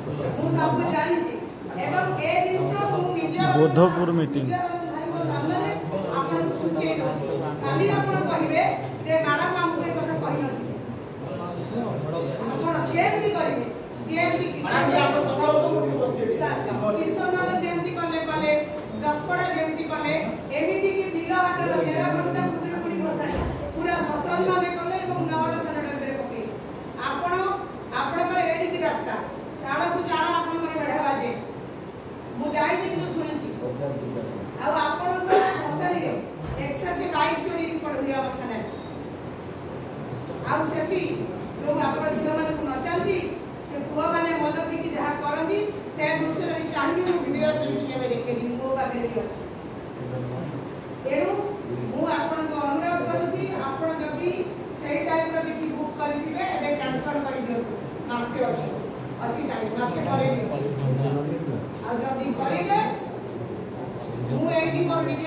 मु सब जानि छी एवं ए जिंस मु मीडिया बोधपुर मीटिंग सामने आपन सूचे खाली आपन कहिबे जे मैडम हमको ए कथा कहि न आपन सेमती करिवे जेमती किसान आपन कथा किसान नाल जेमती करले कले जपड़ा जेमती कले एमिति कि दिला हाटर 13 घंटा पुत्री पुरी बसाई पूरा फसल माने कले एवं 9 सनडर रे पके आपन करे एडी दी रास्ता चाड़ा को चाड़ा आपन करे बढ़ा बाजे मु जाई कि तो सुनि छी आ आपन को फसली रे एक्सेस से बाइक चोरी रिपोर्ट हुआ मखने आ सेठी जो आपन झियो माने को नचंती से पुआ माने मद की जहा करंदी से दृश्य रे चाहिए मु वीडियो मीडिया में देखेली मो बागे रे अछि एनु मु आपन को अनुरोध करूची आपन जदी सेही टाइप रो किछि बुक करिथिबे एबे कैंसिल करि दियो मासे अछि टाइम मासे करे आ जदी करिबे मु एही पर वीडियो